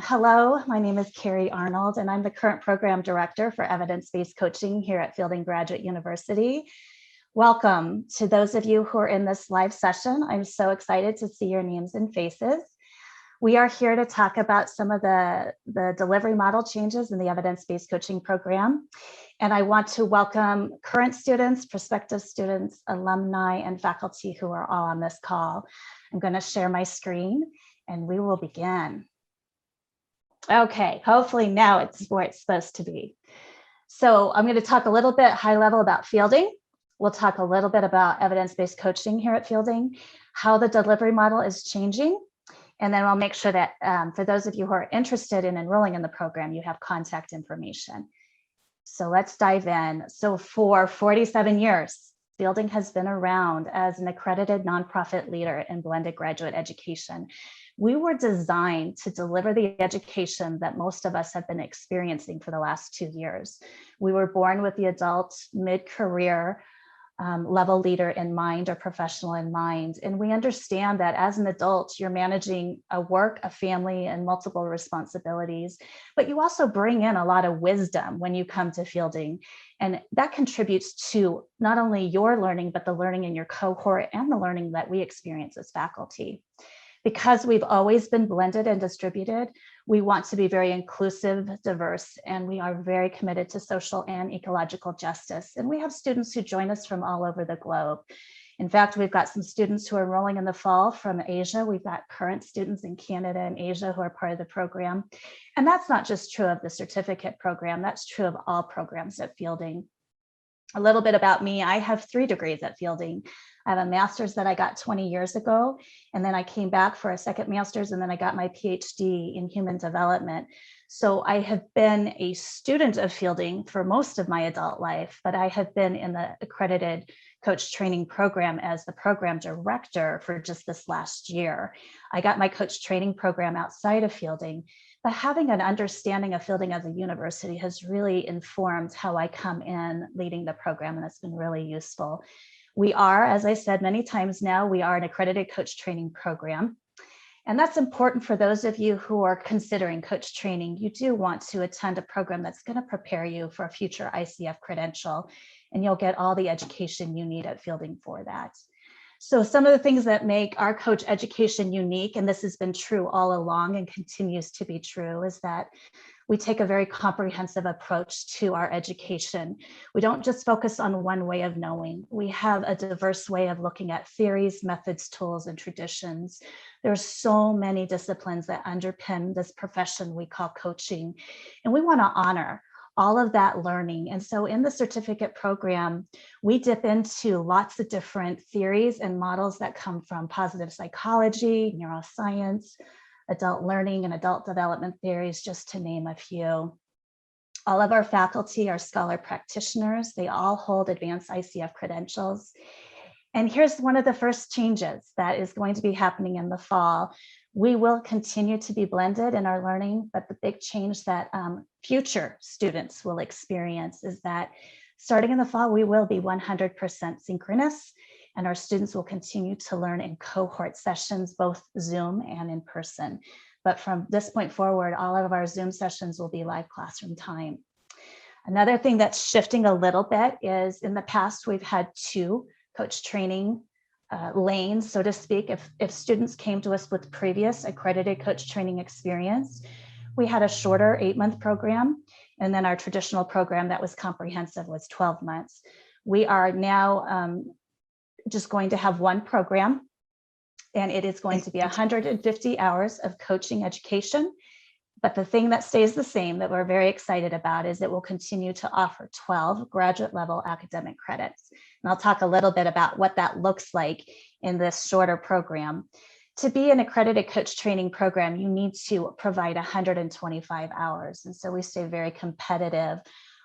Hello, my name is Carrie Arnold, and I'm the current program director for evidence-based coaching here at Fielding Graduate University. Welcome to those of you who are in this live session. I'm so excited to see your names and faces. We are here to talk about some of the delivery model changes in the evidence-based coaching program. And I want to welcome current students, prospective students, alumni, and faculty who are all on this call. I'm going to share my screen and we will begin. Okay, hopefully now it's where it's supposed to be. So I'm going to talk a little bit high level about Fielding. We'll talk a little bit about evidence-based coaching here at Fielding, how the delivery model is changing. And then I'll make sure that for those of you who are interested in enrolling in the program, you have contact information. So let's dive in. So for 47 years, Fielding has been around as an accredited nonprofit leader in blended graduate education. We were designed to deliver the education that most of us have been experiencing for the last 2 years. We were born with the adult mid-career level leader in mind or professional in mind. And we understand that as an adult, you're managing a work, a family, and multiple responsibilities, but you also bring in a lot of wisdom when you come to Fielding. And that contributes to not only your learning, but the learning in your cohort and the learning that we experience as faculty. Because we've always been blended and distributed, we want to be very inclusive, diverse, and we are very committed to social and ecological justice. And we have students who join us from all over the globe. In fact, we've got some students who are enrolling in the fall from Asia. We've got current students in Canada and Asia who are part of the program. And that's not just true of the certificate program, that's true of all programs at Fielding. A little bit about me, I have 3 degrees at Fielding. I have a master's that I got 20 years ago, and then I came back for a second master's, and then I got my PhD in human development. So I have been a student of Fielding for most of my adult life, but I have been in the accredited coach training program as the program director for just this last year. I got my coach training program outside of Fielding, but having an understanding of Fielding as a university has really informed how I come in leading the program, and it's been really useful. We are, as I said many times now, we are an accredited coach training program. And that's important for those of you who are considering coach training. You do want to attend a program that's going to prepare you for a future ICF credential, and you'll get all the education you need at Fielding for that. So some of the things that make our coach education unique, and this has been true all along and continues to be true, is that we take a very comprehensive approach to our education. We don't just focus on one way of knowing. We have a diverse way of looking at theories, methods, tools, and traditions. There's so many disciplines that underpin this profession we call coaching, and we want to honor all of that learning. And so in the certificate program, we dip into lots of different theories and models that come from positive psychology, neuroscience, adult learning, and adult development theories, just to name a few. All of our faculty are scholar practitioners. They all hold advanced ICF credentials. And here's one of the first changes that is going to be happening in the fall. We will continue to be blended in our learning, but the big change that future students will experience is that starting in the fall, we will be 100% synchronous, and our students will continue to learn in cohort sessions, both Zoom and in person. But from this point forward, all of our Zoom sessions will be live classroom time. Another thing that's shifting a little bit is in the past, we've had 2 coach training lanes, so to speak. If students came to us with previous accredited coach training experience, we had a shorter 8-month program, and then our traditional program that was comprehensive was 12 months. We are now just going to have one program, and it is going to be 150 hours of coaching education. But the thing that stays the same that we're very excited about is it will continue to offer 12 graduate level academic credits. And I'll talk a little bit about what that looks like in this shorter program. To be an accredited coach training program, you need to provide 125 hours. And so we stay very competitive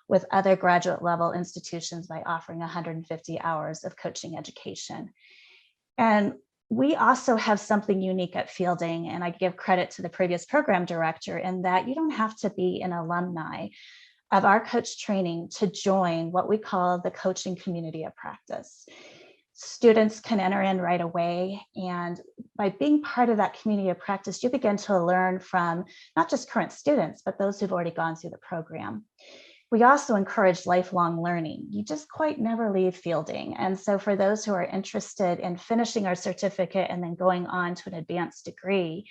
with other graduate level institutions by offering 150 hours of coaching education. And we also have something unique at Fielding, and I give credit to the previous program director in that you don't have to be an alumni of our coach training to join what we call the coaching community of practice. Students can enter in right away. And by being part of that community of practice, you begin to learn from not just current students, but those who've already gone through the program. We also encourage lifelong learning. You just quite never leave fielding. And so for those who are interested in finishing our certificate and then going on to an advanced degree,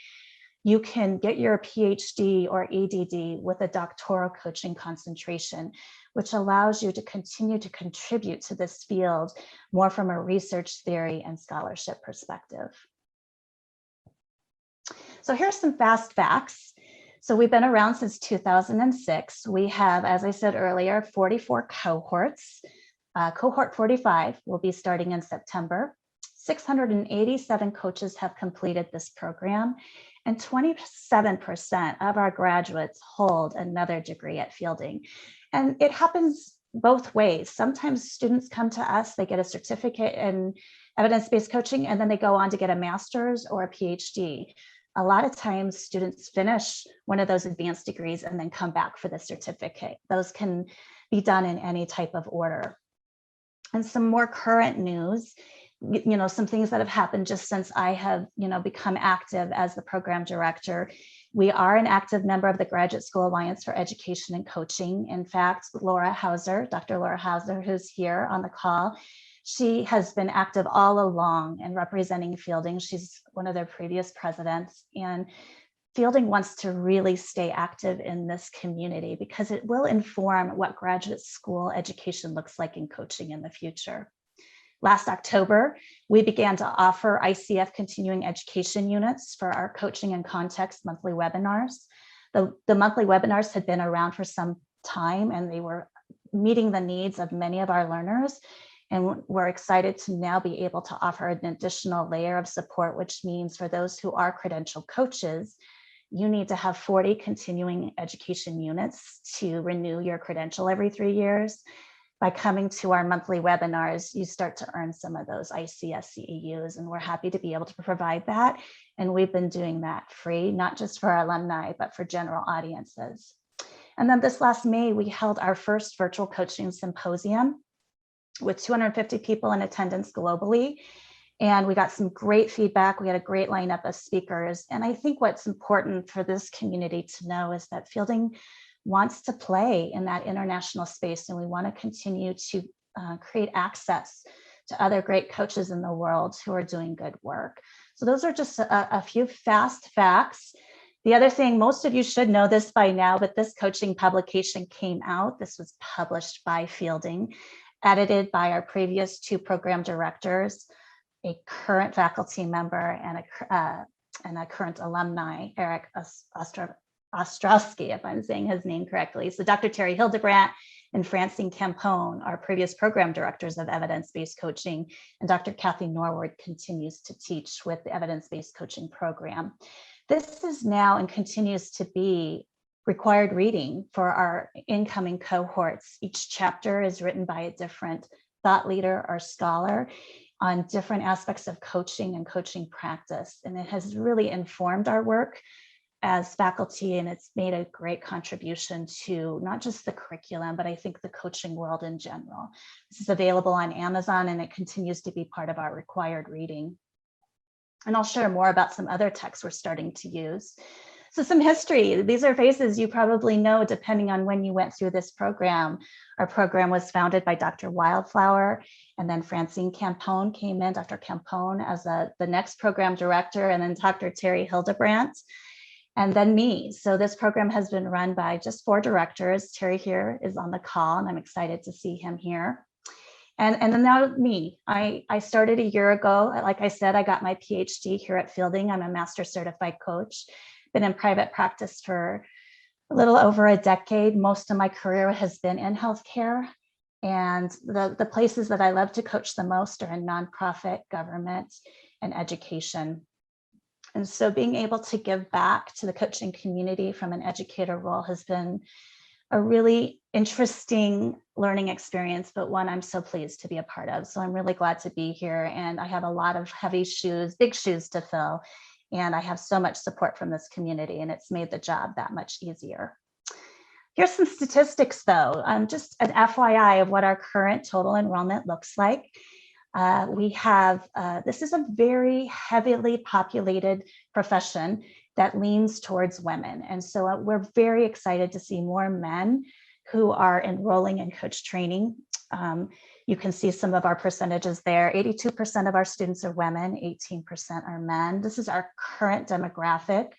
you can get your PhD or EDD with a doctoral coaching concentration, which allows you to continue to contribute to this field more from a research theory and scholarship perspective. So here's some fast facts. So we've been around since 2006. We have, as I said earlier, 44 cohorts. Cohort 45 will be starting in September. 687 coaches have completed this program, and 27% of our graduates hold another degree at Fielding. And it happens both ways. Sometimes students come to us, they get a certificate in evidence-based coaching, and then they go on to get a master's or a PhD. A lot of times students finish one of those advanced degrees and then come back for the certificate. Those can be done in any type of order. And some more current news, some things that have happened just since I have, become active as the program director. We are an active member of the Graduate School Alliance for Education and Coaching. In fact, Laura Hauser, Dr. Laura Hauser, who's here on the call, she has been active all along in representing Fielding. She's one of their previous presidents, and Fielding wants to really stay active in this community because it will inform what graduate school education looks like in coaching in the future. Last October, we began to offer ICF continuing education units for our coaching and context monthly webinars. The monthly webinars had been around for some time, and they were meeting the needs of many of our learners. And we're excited to now be able to offer an additional layer of support, which means for those who are credentialed coaches, you need to have 40 continuing education units to renew your credential every 3 years. By coming to our monthly webinars, you start to earn some of those ICF CEUs, and we're happy to be able to provide that. And we've been doing that free, not just for our alumni, but for general audiences. And then this last May, we held our first virtual coaching symposium with 250 people in attendance globally. And we got some great feedback. We had a great lineup of speakers. And I think what's important for this community to know is that Fielding wants to play in that international space, and we want to continue to create access to other great coaches in the world who are doing good work. So those are just a few fast facts. The other thing, most of you should know this by now, but this coaching publication came out. This was published by Fielding, edited by our previous 2 program directors, a current faculty member and a current alumni, Eric Ostrowski, if I'm saying his name correctly. So Dr. Terry Hildebrandt and Francine Campone, our previous program directors of evidence-based coaching, and Dr. Kathy Norwood continues to teach with the evidence-based coaching program. This is now and continues to be required reading for our incoming cohorts. Each chapter is written by a different thought leader or scholar on different aspects of coaching and coaching practice. And it has really informed our work as faculty, and it's made a great contribution to not just the curriculum, but I think the coaching world in general. This is available on Amazon, and it continues to be part of our required reading. And I'll share more about some other texts we're starting to use. So some history. These are faces you probably know depending on when you went through this program. Our program was founded by Dr. Wildflower, and then Francine Campone came in, Dr. Campone as the next program director, and then Dr. Terry Hildebrandt, and then me. So this program has been run by just 4 directors. Terry here is on the call, and I'm excited to see him here. And then now me. I started a year ago. Like I said, I got my PhD here at Fielding. I'm a master certified coach. Been in private practice for a little over a decade. Most of my career has been in healthcare. And the places that I love to coach the most are in nonprofit, government, and education. And so being able to give back to the coaching community from an educator role has been a really interesting learning experience, but one I'm so pleased to be a part of. So I'm really glad to be here, and I have a lot of heavy shoes, big shoes to fill. And I have so much support from this community, and it's made the job that much easier. Here's some statistics though, just an FYI of what our current total enrollment looks like. We have, this is a very heavily populated profession that leans towards women. And so we're very excited to see more men who are enrolling in coach training. You can see some of our percentages there. 82% of our students are women, 18% are men. This is our current demographic.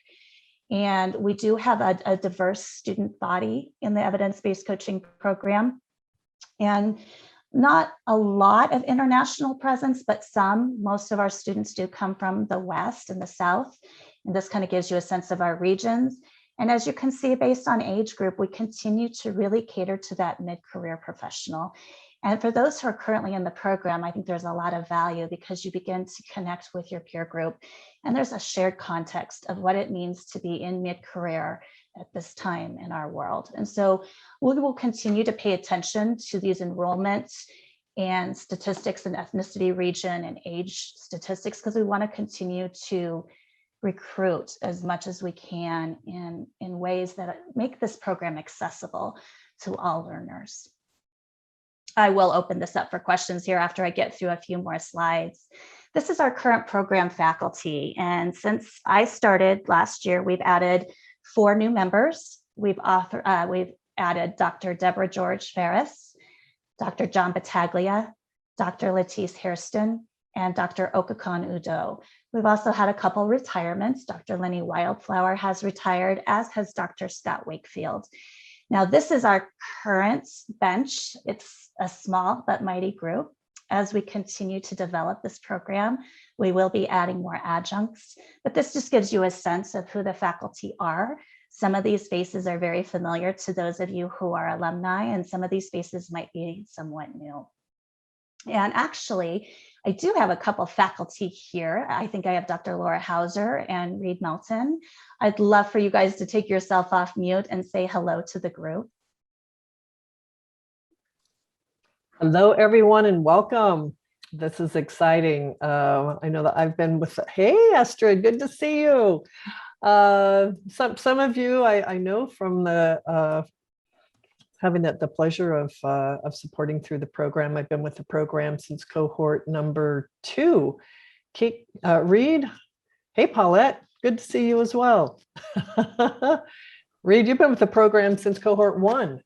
And we do have a diverse student body in the evidence-based coaching program. And not a lot of international presence, but some. Most of our students do come from the West and the South. And this kind of gives you a sense of our regions. And as you can see, based on age group, we continue to really cater to that mid-career professional. And for those who are currently in the program, I think there's a lot of value because you begin to connect with your peer group. And there's a shared context of what it means to be in mid-career at this time in our world. And so we will continue to pay attention to these enrollments and statistics and ethnicity, region, and age statistics, because we want to continue to recruit as much as we can in ways that make this program accessible to all learners. I will open this up for questions here after I get through a few more slides. This is our current program faculty. And since I started last year, we've added 4 new members. We've added Dr. Deborah George Ferris, Dr. John Battaglia, Dr. Latice Hairston, and Dr. Okakon Udo. We've also had a couple retirements. Dr. Lenny Wildflower has retired, as has Dr. Scott Wakefield. Now, this is our current bench. It's a small but mighty group. As we continue to develop this program, we will be adding more adjuncts, but this just gives you a sense of who the faculty are. Some of these faces are very familiar to those of you who are alumni, and some of these faces might be somewhat new. And actually, I do have a couple faculty here. I think I have Dr. Laura Hauser and Reed Melton. I'd love for you guys to take yourself off mute and say hello to the group. Hello, everyone, and welcome. This is exciting. I know that I've been with, hey, Astrid, good to see you. Some of you I know from the having the pleasure of supporting through the program. I've been with the program since cohort number 2. Reed, hey, Paulette, good to see you as well. Reed, you've been with the program since cohort 1.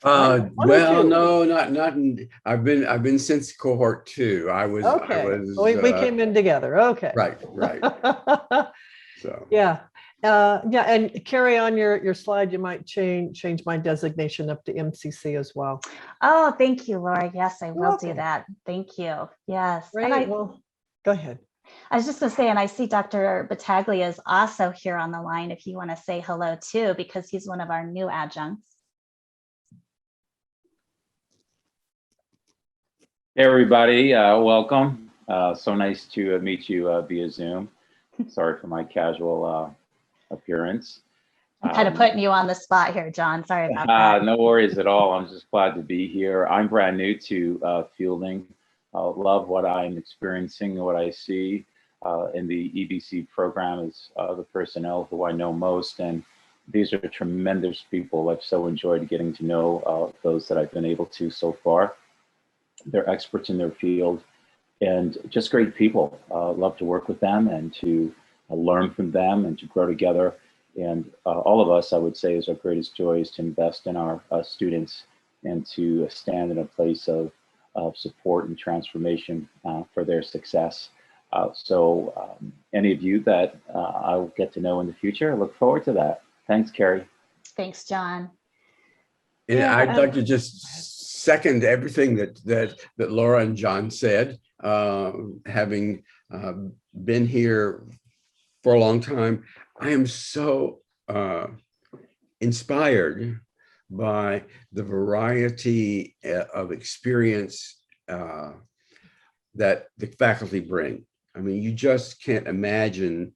Well, no, not. I've been since cohort 2. We came in together. Okay. Right. So yeah. And Carrie, on your slide, you might change my designation up to MCC as well. Oh, thank you, Laura. Yes, I will do that. Thank you. Yes. Great. Well, go ahead. I was just going to say, and I see Dr. Battaglia is also here on the line if you want to say hello too, because he's one of our new adjuncts. Hey everybody, welcome. So nice to meet you via Zoom. Sorry for my casual appearance. I'm kind of putting you on the spot here, John. Sorry about that. No worries at all. I'm just glad to be here. I'm brand new to fielding. Love what I'm experiencing, what I see in the EBC program is the personnel who I know most. And these are tremendous people. I've so enjoyed getting to know those that I've been able to so far. They're experts in their field and just great people. Love to work with them and to learn from them and to grow together. And all of us, I would say, is our greatest joy is to invest in our students and to stand in a place of support and transformation for their success. So any of you that I will get to know in the future, I look forward to that. Thanks, Carrie. Thanks, John. And I'd like to just second everything that Laura and John said. Having been here for a long time, I am so inspired by the variety of experience that the faculty bring. I mean, you just can't imagine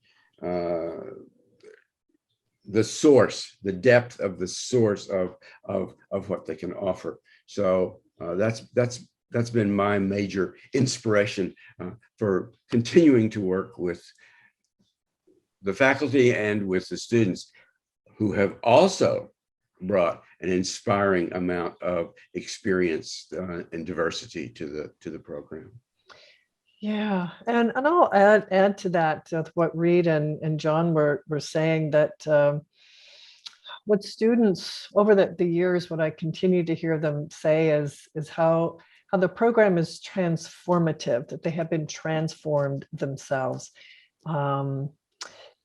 the source, the depth of the source of what they can offer. So that's been my major inspiration for continuing to work with the faculty and with the students who have also brought an inspiring amount of experience and diversity to the program. Yeah, and I'll add to that what Reed and John were saying, that what students over the years, what I continue to hear them say is how the program is transformative, that they have been transformed themselves.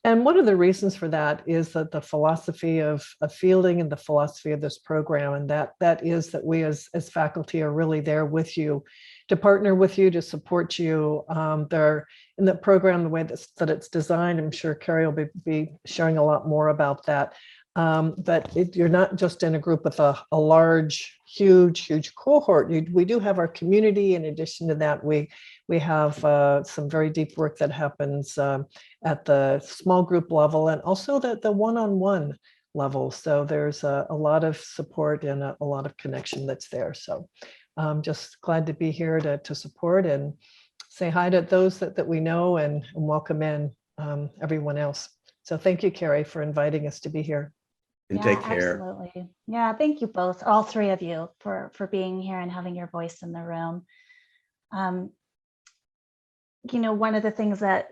And one of the reasons for that is that the philosophy of Fielding and the philosophy of this program, and that is that we as faculty are really there with you, to partner with you, to support you. They're in the program, the way that it's designed. I'm sure Carrie will be sharing a lot more about that. But you're not just in a group with a large, huge cohort. We do have our community. In addition to that, we have some very deep work that happens at the small group level, and also the one-on-one level. So there's a lot of support and a lot of connection that's there. So I'm just glad to be here to support and say hi to those that we know, and welcome in everyone else. So thank you, Carrie, for inviting us to be here. And take care. Absolutely. Yeah, thank you both, all three of you, for being here and having your voice in the room. You know, one of the things that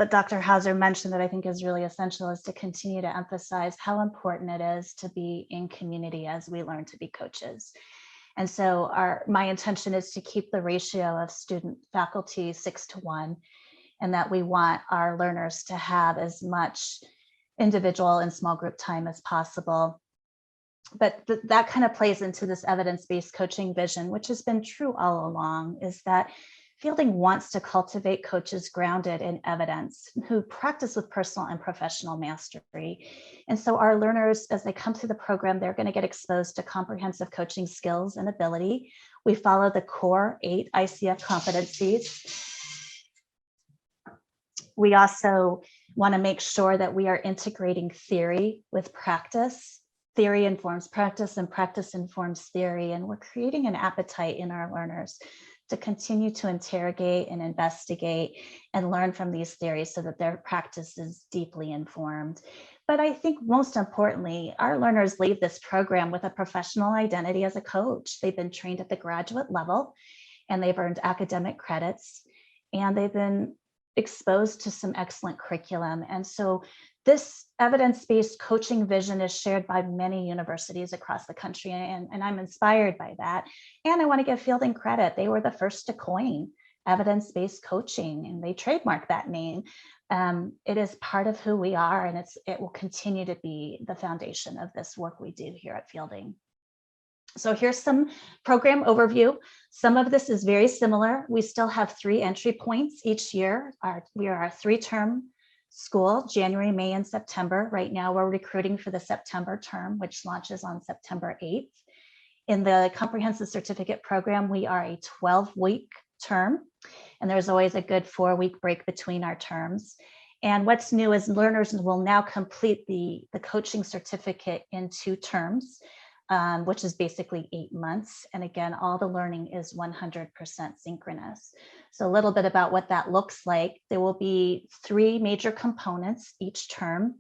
Dr. Hauser mentioned that I think is really essential is to continue to emphasize how important it is to be in community as we learn to be coaches. And so my intention is to keep the ratio of student faculty 6-to-1, and that we want our learners to have as much individual and small group time as possible. But that kind of plays into this evidence-based coaching vision, which has been true all along, is that Fielding wants to cultivate coaches grounded in evidence who practice with personal and professional mastery. And so our learners, as they come through the program, they're going to get exposed to comprehensive coaching skills and ability. We follow the core 8 ICF competencies. We also want to make sure that we are integrating theory with practice. Theory informs practice, and practice informs theory. And we're creating an appetite in our learners to continue to interrogate and investigate and learn from these theories so that their practice is deeply informed. But I think most importantly, our learners leave this program with a professional identity as a coach. They've been trained at the graduate level, and they've earned academic credits, and they've been exposed to some excellent curriculum. And so this evidence-based coaching vision is shared by many universities across the country, and I'm inspired by that. And I want to give Fielding credit. They were the first to coin evidence-based coaching, and they trademarked that name. It is part of who we are, and it will continue to be the foundation of this work we do here at Fielding. So here's some program overview. Some of this is very similar. We still have 3 entry points each year. We are a 3-term school, January, May, and September. Right now, we're recruiting for the September term, which launches on September 8th. In the comprehensive certificate program, we are a 12-week term, and there's always a good 4-week break between our terms. And what's new is learners will now complete the coaching certificate in 2 terms, which is basically 8 months. And again, all the learning is 100% synchronous. So a little bit about what that looks like. There will be 3 major components each term.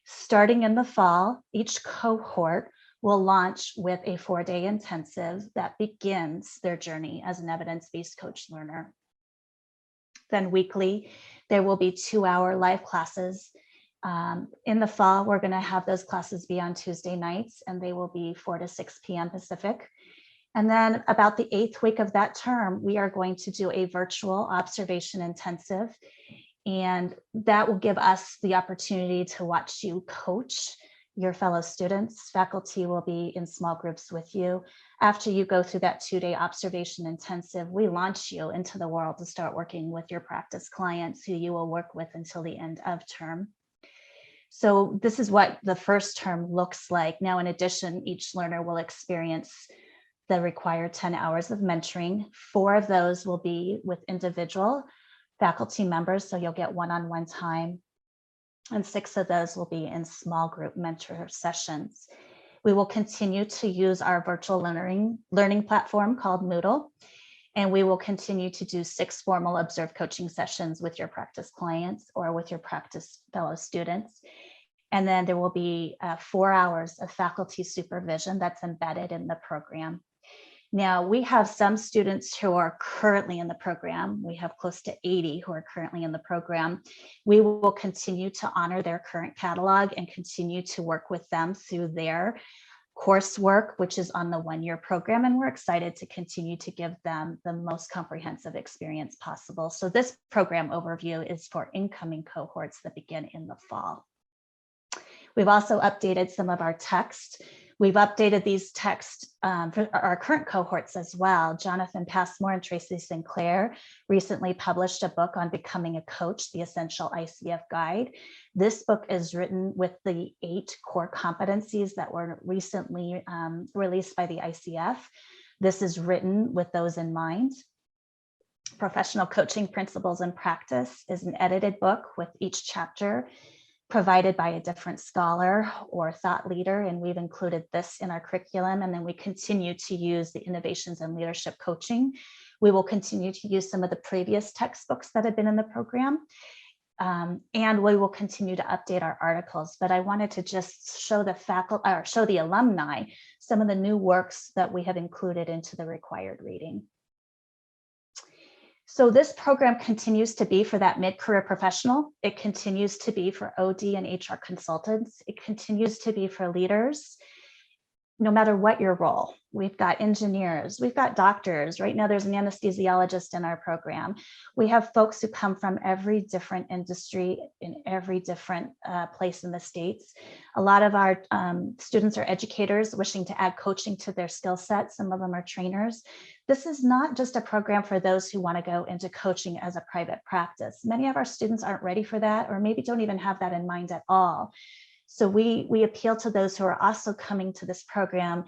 Starting in the fall, each cohort will launch with a 4-day intensive that begins their journey as an evidence-based coach learner. Then weekly, there will be 2-hour live classes. In the fall, we're going to have those classes be on Tuesday nights, and they will be 4 to 6 p.m. Pacific. And then about the 8th week of that term, we are going to do a virtual observation intensive. And that will give us the opportunity to watch you coach your fellow students. Faculty will be in small groups with you. After you go through that 2-day observation intensive, we launch you into the world to start working with your practice clients, who you will work with until the end of term. So this is what the first term looks like. Now, in addition, each learner will experience the required 10 hours of mentoring. 4 of those will be with individual faculty members, so you'll get one-on-one time. And 6 of those will be in small group mentor sessions. We will continue to use our virtual learning platform called Moodle. And we will continue to do 6 formal observed coaching sessions with your practice clients or with your practice fellow students. And then there will be 4 hours of faculty supervision that's embedded in the program. Now, we have some students who are currently in the program. We have close to 80 who are currently in the program. We will continue to honor their current catalog and continue to work with them through their coursework, which is on the one-year program. And we're excited to continue to give them the most comprehensive experience possible. So this program overview is for incoming cohorts that begin in the fall. We've also updated some of our text. We've updated these texts for our current cohorts as well. Jonathan Passmore and Tracy Sinclair recently published a book on becoming a coach, the Essential ICF Guide. This book is written with the 8 core competencies that were recently released by the ICF. This is written with those in mind. Professional Coaching Principles and Practice is an edited book with each chapter provided by a different scholar or thought leader, and we've included this in our curriculum. And then we continue to use the Innovations in Leadership Coaching. We will continue to use some of the previous textbooks that have been in the program, and we will continue to update our articles. But I wanted to just show the faculty, or show the alumni, some of the new works that we have included into the required reading. So this program continues to be for that mid-career professional. It continues to be for OD and HR consultants. It continues to be for leaders, no matter what your role. We've got engineers, we've got doctors. Right now there's an anesthesiologist in our program. We have folks who come from every different industry in every different place in the States. A lot of our students are educators wishing to add coaching to their skill set. Some of them are trainers. This is not just a program for those who want to go into coaching as a private practice. Many of our students aren't ready for that, or maybe don't even have that in mind at all. So we appeal to those who are also coming to this program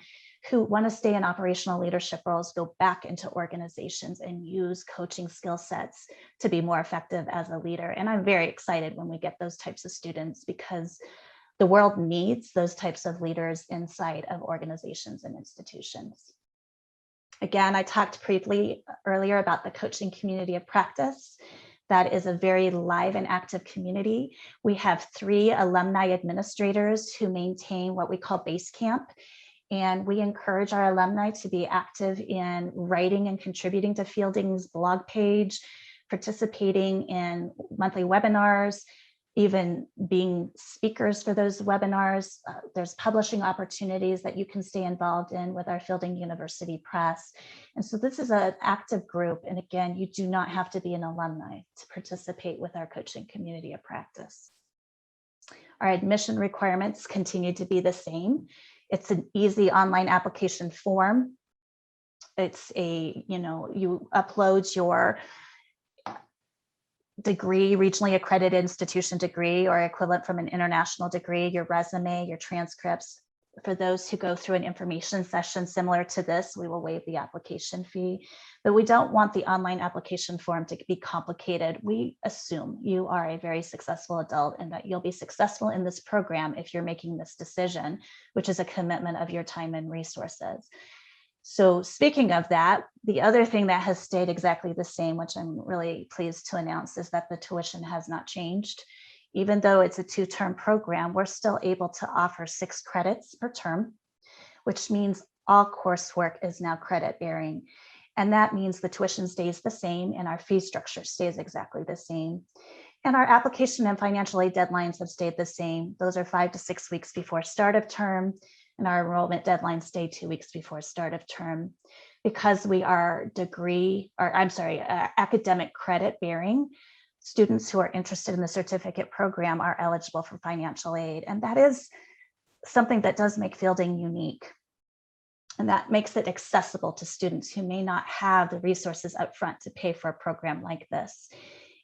who want to stay in operational leadership roles, go back into organizations and use coaching skill sets to be more effective as a leader. And I'm very excited when we get those types of students, because the world needs those types of leaders inside of organizations and institutions. Again, I talked briefly earlier about the coaching community of practice. That is a very live and active community. We have 3 alumni administrators who maintain what we call base camp. And we encourage our alumni to be active in writing and contributing to Fielding's blog page, participating in monthly webinars, even being speakers for those webinars. There's publishing opportunities that you can stay involved in with our Fielding University Press. And so this is an active group. And again, you do not have to be an alumni to participate with our coaching community of practice. Our admission requirements continue to be the same. It's an easy online application form. It's you upload your degree, regionally accredited institution degree or equivalent from an international degree, your resume, your transcripts. For those who go through an information session similar to this, we will waive the application fee, but we don't want the online application form to be complicated. We assume you are a very successful adult and that you'll be successful in this program if you're making this decision, which is a commitment of your time and resources. So speaking of that, the other thing that has stayed exactly the same, which I'm really pleased to announce, is that the tuition has not changed. Even though it's a 2-term program, we're still able to offer 6 credits per term, which means all coursework is now credit bearing. And that means the tuition stays the same and our fee structure stays exactly the same. And our application and financial aid deadlines have stayed the same. Those are 5 to 6 weeks before start of term, and our enrollment deadlines stay 2 weeks before start of term. Because we are academic credit bearing, students who are interested in the certificate program are eligible for financial aid. And that is something that does make Fielding unique. And that makes it accessible to students who may not have the resources up front to pay for a program like this.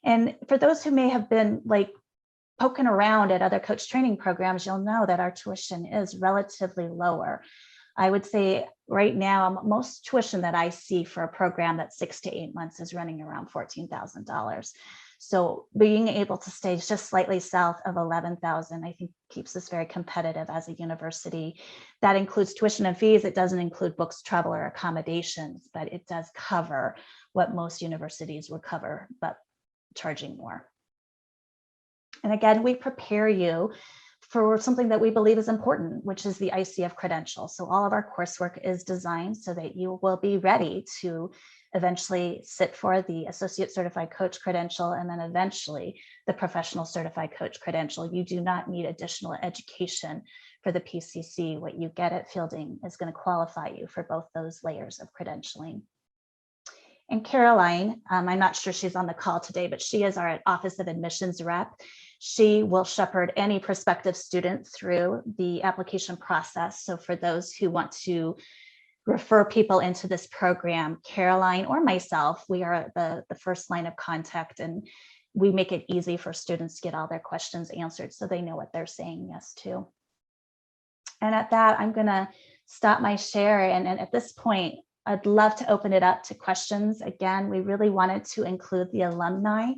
And for those who may have been poking around at other coach training programs, you'll know that our tuition is relatively lower. I would say right now, most tuition that I see for a program that's 6 to 8 months is running around $14,000. So being able to stay just slightly south of 11,000, I think keeps us very competitive as a university. That includes tuition and fees. It doesn't include books, travel, or accommodations, but it does cover what most universities would cover, but charging more. And again, we prepare you for something that we believe is important, which is the ICF Credential. So all of our coursework is designed so that you will be ready to eventually sit for the Associate Certified Coach Credential and then eventually the Professional Certified Coach Credential. You do not need additional education for the PCC. What you get at Fielding is going to qualify you for both those layers of credentialing. And Caroline, I'm not sure she's on the call today, but she is our Office of Admissions rep. She will shepherd any prospective student through the application process. So for those who want to refer people into this program, Caroline or myself, we are the first line of contact, and we make it easy for students to get all their questions answered so they know what they're saying yes to. And at that, I'm going to stop my share. And at this point, I'd love to open it up to questions. Again, we really wanted to include the alumni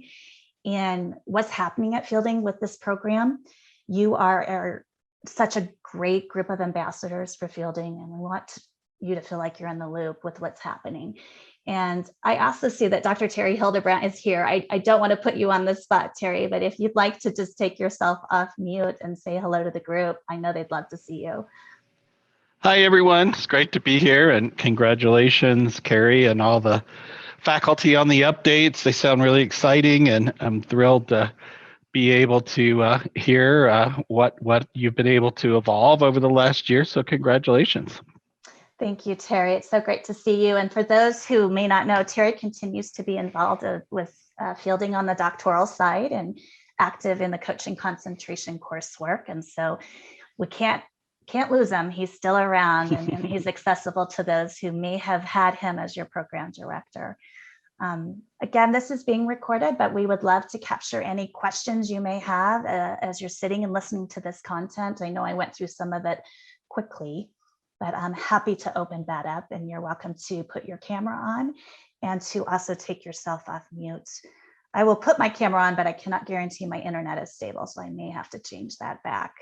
in what's happening at Fielding with this program. You are such a great group of ambassadors for Fielding, and we want you to feel like you're in the loop with what's happening. And I also see that Dr. Terry Hildebrandt is here. I don't want to put you on the spot, Terry, but if you'd like to just take yourself off mute and say hello to the group, I know they'd love to see you. Hi, everyone. It's great to be here, and congratulations, Carrie, and all the faculty on the updates. They sound really exciting, and I'm thrilled to be able to hear what you've been able to evolve over the last year. So congratulations. Thank you, Terry. It's so great to see you. And for those who may not know, Terry continues to be involved with Fielding on the doctoral side and active in the coaching concentration coursework. And so we can't lose him. He's still around, and he's accessible to those who may have had him as your program director. Again, this is being recorded, but we would love to capture any questions you may have as you're sitting and listening to this content. I know I went through some of it quickly, but I'm happy to open that up, and you're welcome to put your camera on and to also take yourself off mute. I will put my camera on, but I cannot guarantee my internet is stable, so I may have to change that back.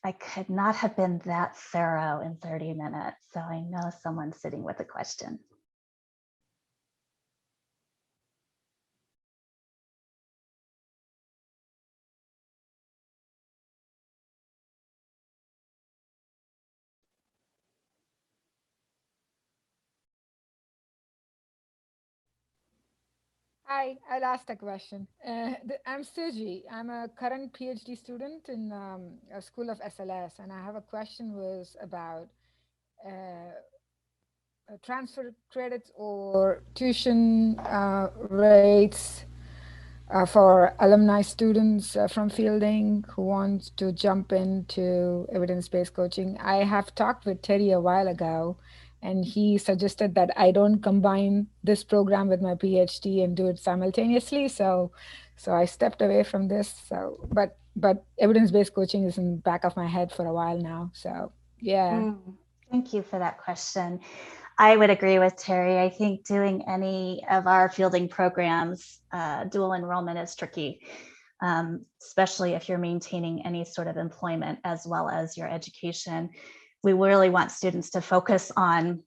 I could not have been that thorough in 30 minutes, so I know someone's sitting with a question. Hi, I'll ask a question. I'm Suji. I'm a current PhD student in a school of SLS, and I have a question was about transfer credits or tuition rates for alumni students from Fielding who want to jump into evidence-based coaching. I have talked with Terry a while ago, and he suggested that I don't combine this program with my PhD and do it simultaneously. So I stepped away from this. So, but evidence-based coaching is in the back of my head for a while now. So yeah. Thank you for that question. I would agree with Terry. I think doing any of our Fielding programs, dual enrollment is tricky, especially if you're maintaining any sort of employment as well as your education. We really want students to focus on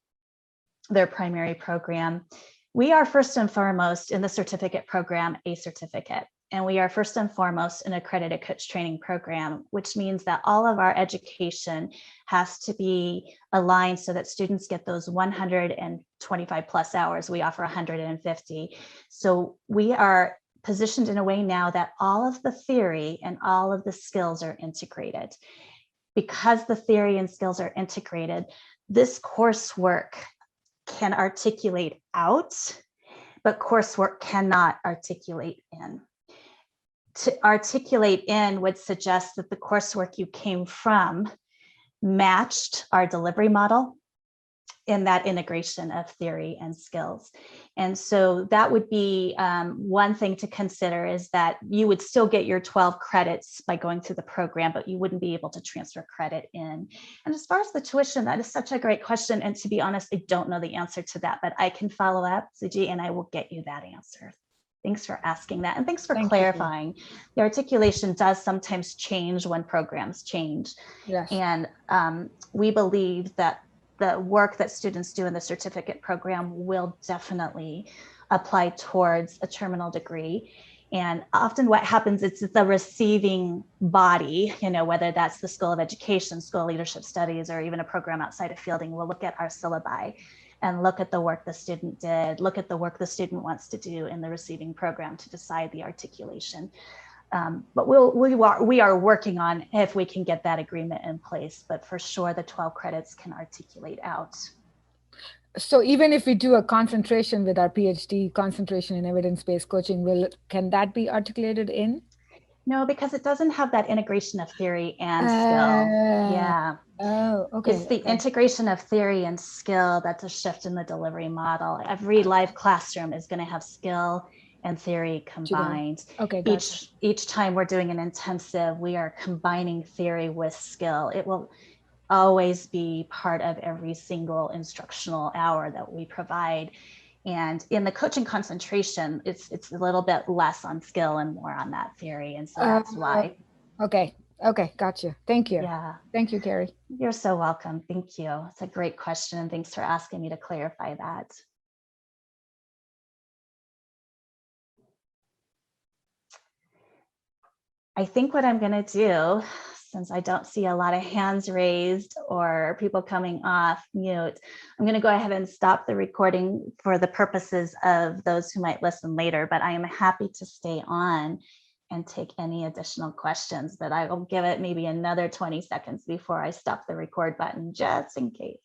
their primary program. We are first and foremost in the certificate program, a certificate, and we are first and foremost an accredited coach training program, which means that all of our education has to be aligned so that students get those 125 plus hours. We offer 150. So we are positioned in a way now that all of the theory and all of the skills are integrated. Because the theory and skills are integrated, this coursework can articulate out, but coursework cannot articulate in. To articulate in would suggest that the coursework you came from matched our delivery model in that integration of theory and skills. And so that would be one thing to consider, is that you would still get your 12 credits by going through the program, but you wouldn't be able to transfer credit in. And as far as the tuition, that is such a great question. And to be honest, I don't know the answer to that, but I can follow up, Suji, and I will get you that answer. Thanks for asking that. And thanks for clarifying. The articulation does sometimes change when programs change. Yes. And we believe that the work that students do in the certificate program will definitely apply towards a terminal degree. And often what happens is the receiving body, whether that's the School of Education, School of Leadership Studies, or even a program outside of Fielding, will look at our syllabi and look at the work the student did, look at the work the student wants to do in the receiving program to decide the articulation. But we are working on if we can get that agreement in place, but for sure the 12 credits can articulate out. So even if we do a concentration with our PhD, concentration in evidence-based coaching, can that be articulated in? No, because it doesn't have that integration of theory and skill. Yeah. Oh, okay. It's the integration of theory and skill that's a shift in the delivery model. Every live classroom is going to have skill and theory combined. Okay, gotcha. Each time we're doing an intensive, we are combining theory with skill. It will always be part of every single instructional hour that we provide. And in the coaching concentration, it's a little bit less on skill and more on that theory. And so that's why. Okay, gotcha. Thank you. Yeah. Thank you, Carrie. You're so welcome. Thank you. It's a great question. And thanks for asking me to clarify that. I think what I'm going to do, since I don't see a lot of hands raised or people coming off mute, I'm going to go ahead and stop the recording for the purposes of those who might listen later, but I am happy to stay on and take any additional questions, but I will give it maybe another 20 seconds before I stop the record button, just in case.